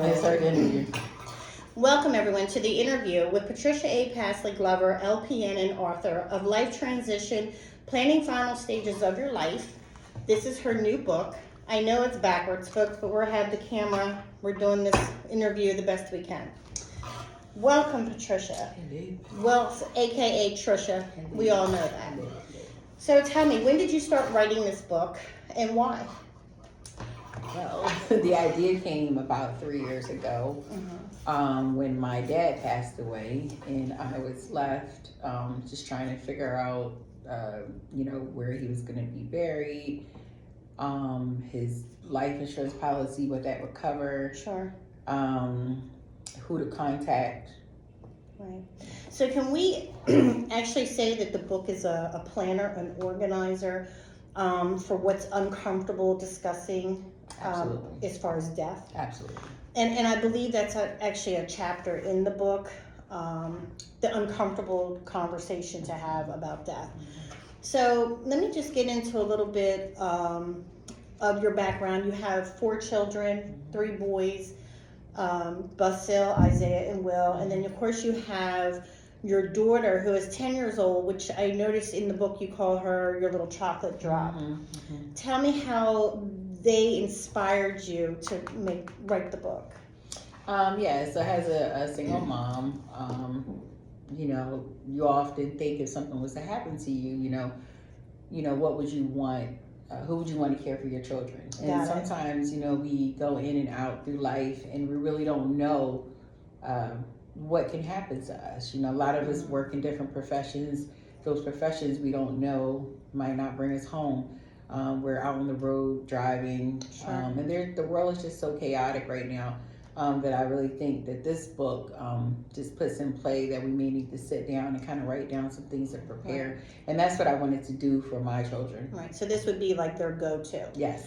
Start the interview. Welcome, everyone, to the interview with Patricia A. Pasley Glover, LPN and author of Life Transition, Planning Final Stages of Your Life. This is her new book. I know it's backwards, folks, but we're ahead the camera. We're doing this interview the best we can. Welcome, Patricia. Indeed. Well, AKA Trisha. Indeed. We all know that. So tell me, when did you start writing this book and why? Well, the idea came about 3 years ago when my dad passed away, and I was left just trying to figure out, where he was going to be buried, his life insurance policy, what that would cover, Sure. who to contact. Right. So can we actually say that the book is a planner, an organizer for what's uncomfortable discussing as far as death? Absolutely. And I believe that's actually a chapter in the book, the uncomfortable conversation to have about death. So let me just get into a little bit of your background. You have 4 children, 3 boys, Basil, Isaiah, and Will. And then, of course, you have your daughter who is 10 years old, which I noticed in the book you call her your little chocolate drop. Tell me how they inspired you to write the book. So as a single mom, you often think if something was to happen to you, what would you want? Who would you want to care for your children? And sometimes, we go in and out through life and we really don't know what can happen to us. A lot of us work in different professions. Those professions we don't know might not bring us home. We're out on the road driving, and the world is just so chaotic right now that I really think that this book just puts in play that we may need to sit down and kind of write down some things to prepare. Right. And that's what I wanted to do for my children. Right. So this would be like their go-to. Yes.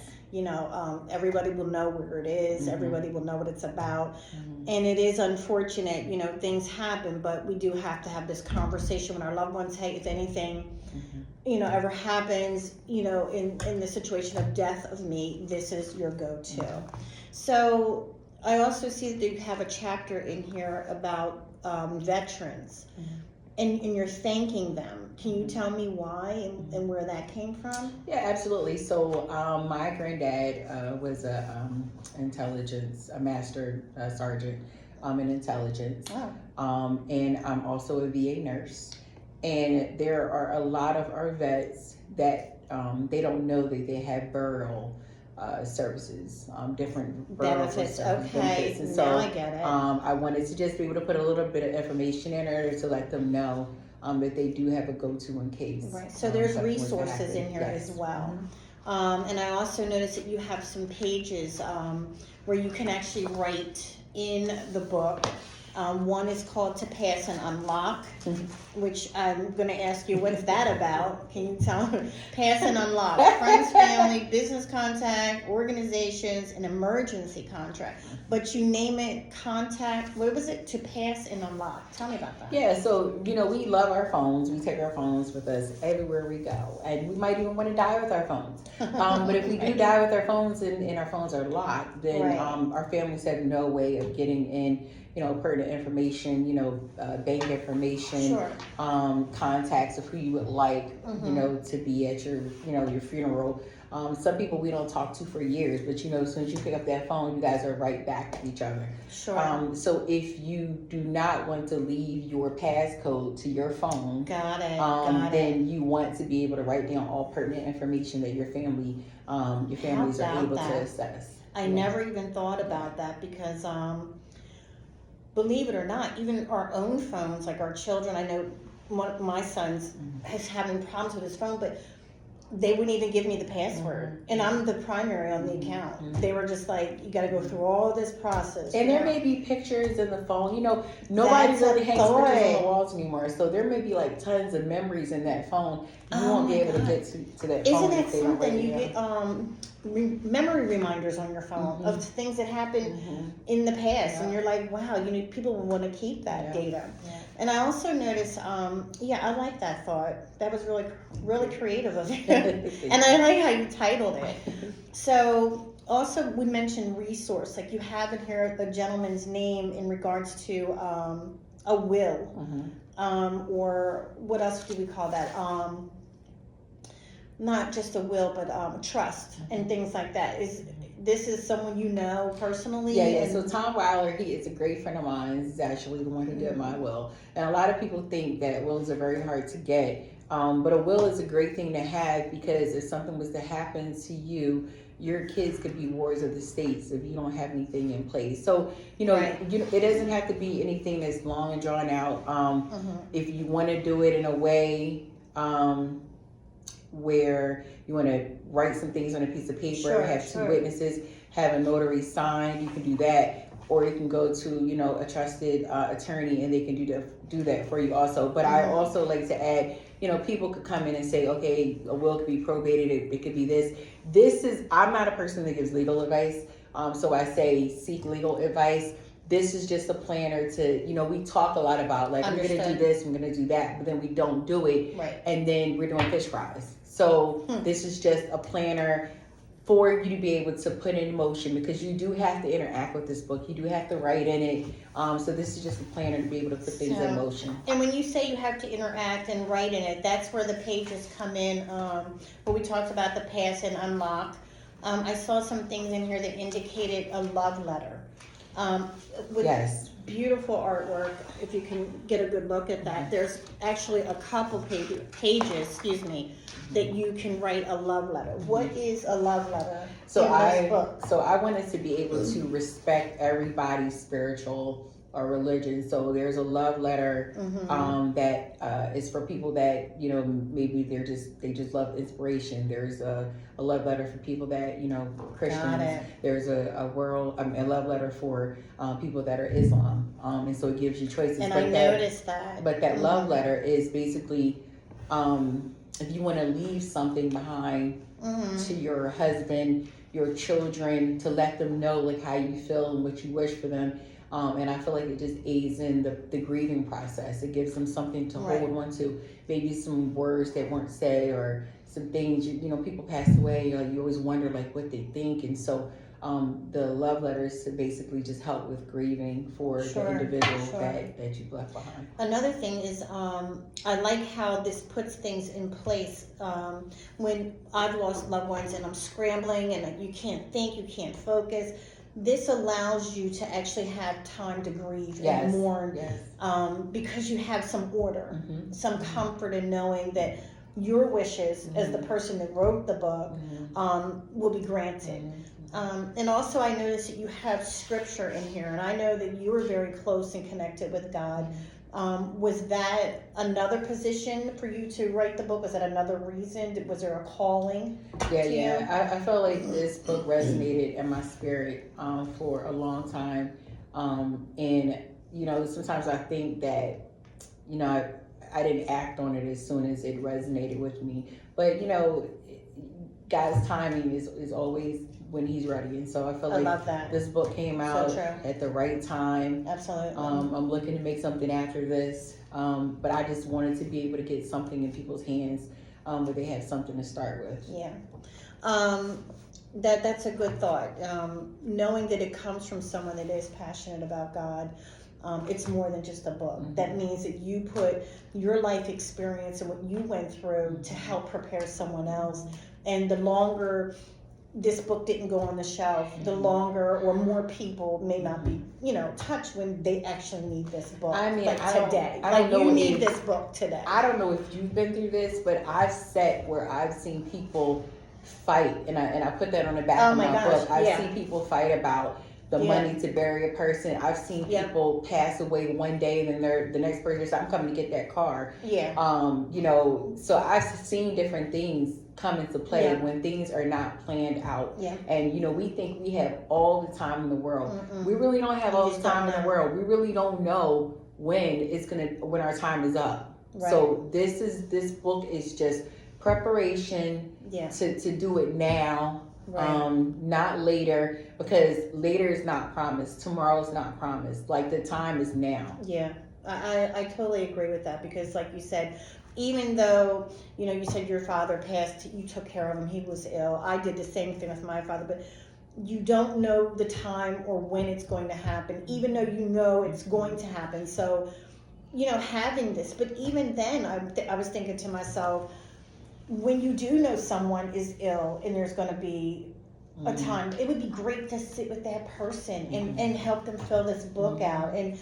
Everybody will know where it is. Everybody will know what it's about. And it is unfortunate, things happen, but we do have to have this conversation when our loved ones, hey, if anything, ever happens, in the situation of death of me, this is your go-to. So I also see that you have a chapter in here about veterans, and you're thanking them. Can you tell me why and where that came from? Yeah, absolutely. So my granddad was a master sergeant in intelligence, and I'm also a VA nurse. And there are a lot of our vets that they don't know that they have burial services, different benefits. Okay, and now I get it. I wanted to just be able to put a little bit of information in order to let them know that they do have a go-to in case. Right. So there's resources in here as well. And I also noticed that you have some pages where you can actually write in the book. One is called To Pass and Unlock, which I'm going to ask you, what's that about? Can you tell me? Pass and Unlock. Friends, family, business contact, organizations, and emergency contract. But you name it contact, what was it? To Pass and Unlock. Tell me about that. Yeah, so, we love our phones. We take our phones with us everywhere we go. And we might even want to die with our phones. But if we do die with our phones and our phones are locked, then our families have no way of getting in pertinent information, bank information, contacts of who you would like, to be at your, your funeral. Some people we don't talk to for years, but as soon as you pick up that phone, you guys are right back to each other. Sure. So if you do not want to leave your passcode to your phone, then you want to be able to write down all pertinent information that your families are able to access. I never even thought about that because believe it or not, even our own phones, like our children, I know one of my sons is having problems with his phone, but they wouldn't even give me the password. And I'm the primary on the account. They were just like, you got to go through all this process. And there may be pictures in the phone. Nobody really hangs pictures on the walls anymore. So there may be like tons of memories in that phone. You won't be able to get to that phone. Isn't that something? You get memory reminders on your phone of things that happened in the past. And you're like, wow, people will want to keep that data. Yeah. And I also noticed, I like that thought. That was really, really creative of you. And I like how you titled it. So Also, we mentioned resource. Like you have in here a gentleman's name in regards to a will, or what else do we call that? Not just a will, but trust and things like that. This is someone you know personally? Yeah. So Tom Weiler, he is a great friend of mine. He's actually the one who did my will. And a lot of people think that wills are very hard to get. But a will is a great thing to have, because if something was to happen to you, your kids could be wards of the states if you don't have anything in place. So, Right. it doesn't have to be anything that's long and drawn out. If you want to do it in a way where you want to write some things on a piece of paper, Sure, have two sure. witnesses, have a notary sign, you can do that. Or you can go to, a trusted attorney, and they can do that for you also. But I also like to add, people could come in and say, okay, a will could be probated, it could be this. I'm not a person that gives legal advice. So I say seek legal advice. This is just a planner to, we talk a lot about, like, I'm going to do this, I'm going to do that, but then we don't do it. Right. And then we're doing fish fries. So this is just a planner for you to be able to put in motion, because you do have to interact with this book. You do have to write in it. So this is just a planner to be able to put things in motion. And when you say you have to interact and write in it, that's where the pages come in, where we talked about the pass and unlock. I saw some things in here that indicated a love letter. With Yes. beautiful artwork, if you can get a good look at that. There's actually a couple pages, that you can write a love letter. What is a love letter in this book? So I wanted to be able to respect everybody's spiritual or religion. So there's a love letter that is for people that maybe they just love inspiration. There's a love letter for people that Christians. There's a love letter for people that are Islam. And so it gives you choices. And I noticed that. But that love letter is basically if you want to leave something behind to your husband, your children, to let them know like how you feel and what you wish for them. And I feel like it just aids in the grieving process. It gives them something to hold on to, maybe some words that weren't said, or some things, people pass away, you always wonder like what they think. And so the love letters to basically just help with grieving for the individual that you've left behind. Another thing is, I like how this puts things in place. When I've lost loved ones and I'm scrambling and you can't think, you can't focus, this allows you to actually have time to grieve and mourn, because you have some order, some comfort in knowing that your wishes as the person that wrote the book will be granted. And also I noticed that you have scripture in here, and I know that you were very close and connected with God. Was that another position for you to write the book? Was that another reason? Was there a calling? I felt like this book resonated in my spirit for a long time. And sometimes I think that I didn't act on it as soon as it resonated with me. But God's timing is always when He's ready, and so I feel like this book came out at the right time. Absolutely. I'm looking to make something after this, but I just wanted to be able to get something in people's hands where they have something to start with. That's a good thought. Knowing that it comes from someone that is passionate about God. It's more than just a book. That means that you put your life experience and what you went through to help prepare someone else. And the longer this book didn't go on the shelf, the longer or more people may not be, touched when they actually need this book. I mean, today. I don't know you need this book today. I don't know if you've been through this, but I've sat where I've seen people fight, and I put that on the back of my book. I've seen people fight about the money to bury a person. I've seen people pass away one day, and then the next person says, "I'm coming to get that car." So I've seen different things come into play when things are not planned out. And we think we have all the time in the world. We really don't have all the time in the world. We really don't know when our time is up. So this book is just preparation to do it now. Not later, because later is not promised. Tomorrow's not promised. Like, the time is now. I totally agree with that, because like you said, even though you said your father passed, you took care of him, he was ill. I did the same thing with my father, but you don't know the time or when it's going to happen, even though you know it's going to happen. So, having this, but even then, I was thinking to myself, when you do know someone is ill and there's going to be a time, it would be great to sit with that person and help them fill this book out and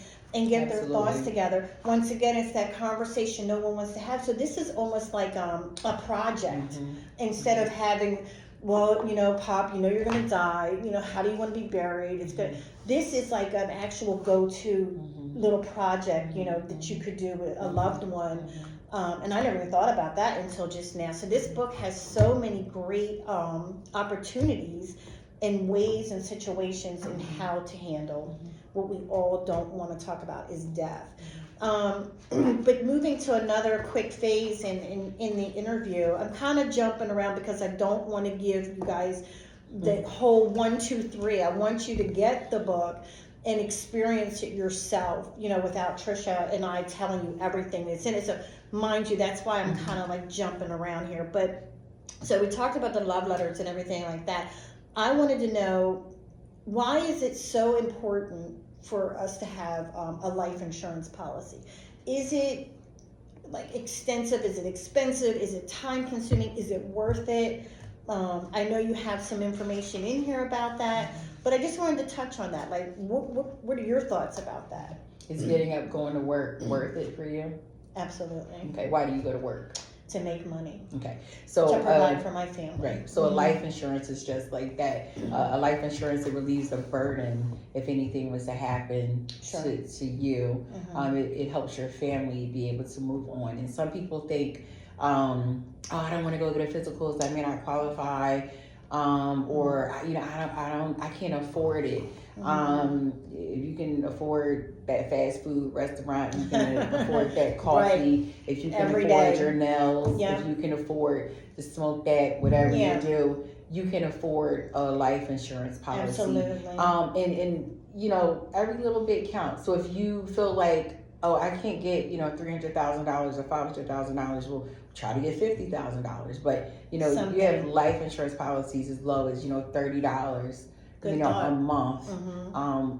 get their thoughts together. Once again, it's that conversation no one wants to have. So this is almost like a project instead of having, well, Pop, you're going to die. How do you want to be buried? It's good. This is like an actual go-to little project, that you could do with a loved one. And I never even thought about that until just now. So this book has so many great opportunities and ways and situations and how to handle what we all don't want to talk about is death. But moving to another quick phase in the interview, I'm kind of jumping around because I don't want to give you guys the whole 1, 2, 3. I want you to get the book and experience it yourself, without Trisha and I telling you everything that's in it. So mind you, that's why I'm kind of like jumping around here. But so we talked about the love letters and everything like that. I wanted to know, why is it so important for us to have a life insurance policy? Is it like extensive? Is it expensive? Is it time consuming? Is it worth it? I know you have some information in here about that, but I just wanted to touch on that. Like, what are your thoughts about that? Is getting up, going to work worth it for you? Absolutely. Okay, why do you go to work? To make money. Okay, so to provide for my family. Right. So a life insurance is just like that. A life insurance, it relieves the burden if anything was to happen to you. It helps your family be able to move on. And some people think, I don't want to go get a physicals. I may not qualify, or I can't afford it. If you can afford that fast food restaurant, you can afford that coffee. If you can afford your nails, if you can afford to smoke that, whatever you do, you can afford a life insurance policy. Absolutely. And every little bit counts. So if you feel like, oh, I can't get $300,000 or $500,000, well, try to get $50,000. But you have life insurance policies as low as $30. A month.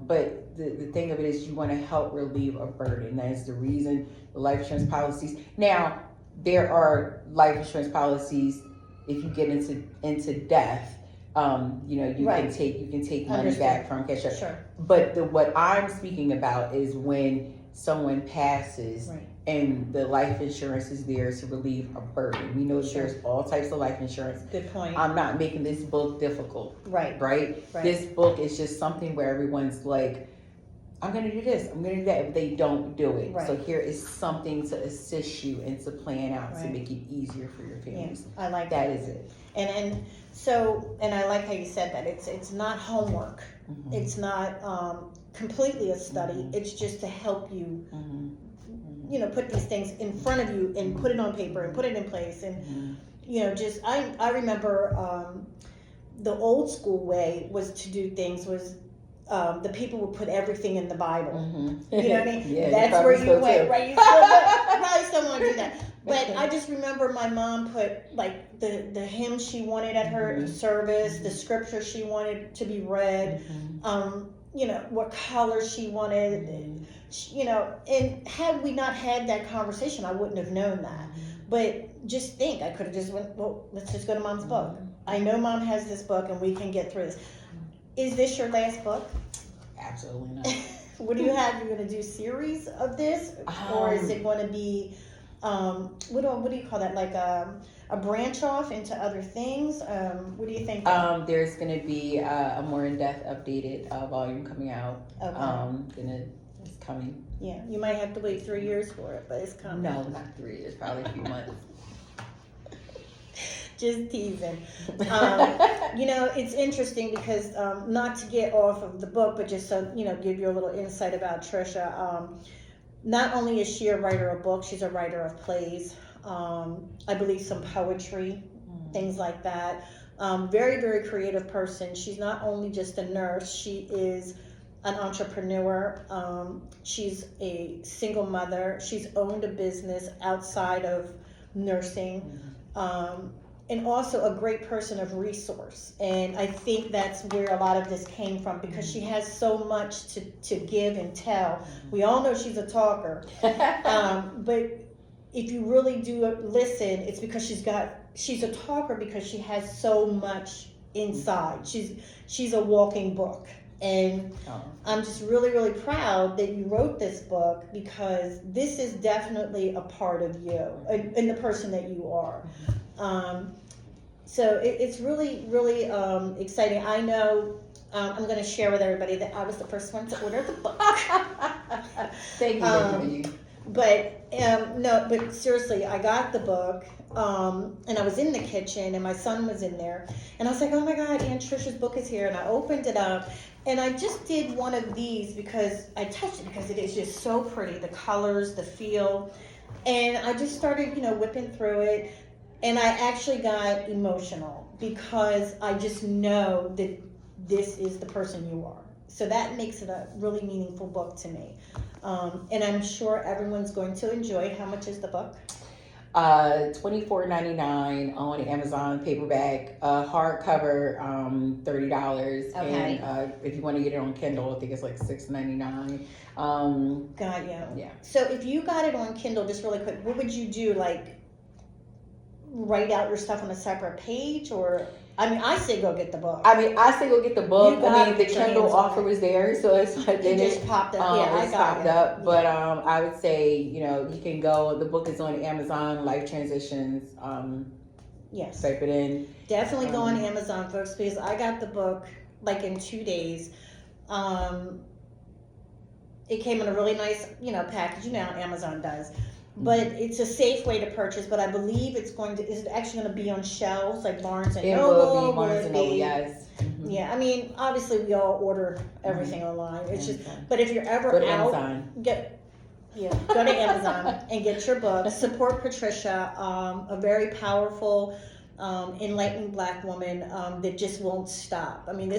But the thing of it is, you want to help relieve a burden. That is the reason the life insurance policies. Now, there are life insurance policies if you get into death. You can take money back from cash. Sure. But what I'm speaking about is when someone passes. Right. And the life insurance is there to relieve a burden. We know there's all types of life insurance. Good point. I'm not making this book difficult. Right. This book is just something where everyone's like, I'm going to do this, I'm going to do that, but they don't do it. Right. So here is something to assist you and to plan out to make it easier for your families. Yeah, I like that. That is it. And I like how you said that. It's not homework. It's not completely a study. It's just to help you. Put these things in front of you and put it on paper and put it in place. And, I remember the old school way was to do things was the people would put everything in the Bible. You know what I mean? Yeah, that's where you went, right? You probably still want to do that. But I just remember my mom put like the hymn she wanted at her service, the scripture she wanted to be read, what color she wanted, and had we not had that conversation, I wouldn't have known that. But just think, I could have just went, well, let's just go to Mom's book. I know Mom has this book and we can get through this. Is this your last book? Absolutely not. What do you have? You're going to do a series of this? Or is it going to be, what do you call that? Like a branch off into other things? What do you think? There's going to be a more in-depth updated volume coming out. Okay. It's coming. Yeah, you might have to wait 3 years for it, but it's coming. No, not 3 years, probably a few months. Just teasing. It's interesting because not to get off of the book, but just so, give you a little insight about Trisha. Not only is she a writer of books, she's a writer of plays. I believe some poetry, things like that. Very, very creative person. She's not only just a nurse, she is an entrepreneur. She's a single mother. She's owned a business outside of nursing. and also a great person of resource. And I think that's where a lot of this came from, because she has so much to give and tell. We all know she's a talker, but if you really do listen, it's because she's a talker because she has so much inside. She's a walking book. And I'm just really, really proud that you wrote this book, because this is definitely a part of you and the person that you are. So it's really, really exciting. I know I'm going to share with everybody that I was the first one to order the book. Thank you, thank you. But no, but seriously, I got the book, and I was in the kitchen, and my son was in there, and I was like, oh my God, Aunt Trisha's book is here, and I opened it up, and I just did one of these because I touched it because it is just so pretty, the colors, the feel, and I just started, whipping through it, and I actually got emotional because I just know that this is the person you are. So that makes it a really meaningful book to me. And I'm sure everyone's going to enjoy. How much is the book? $24.99 on Amazon, paperback, hardcover, $30. Okay. And if you want to get it on Kindle, I think it's like $6.99. Got you. Yeah. So if you got it on Kindle, just really quick, what would you do? Like, write out your stuff on a separate page, or? I mean, I say go get the book. I say go get the book. The get your Kindle hands on offer it. was there, so it's like It just popped up. Yeah, I it's got popped it. up. But I would say, you can go. The book is on Amazon, Life Transitions. Yes. Type it in. Definitely go on Amazon, folks, because I got the book like in 2 days. It came in a really nice, package. You know how Amazon does. But it's a safe way to purchase. But I believe is it actually going to be on shelves like Barnes and Noble? It will be Barnes and Noble, yes. Mm-hmm. Yeah, I mean, obviously we all order everything online. It's just, Amazon. but if you're ever Go to out, Amazon. go to Amazon and get your book. Support Patricia, a very powerful, enlightened Black woman that just won't stop. I mean, this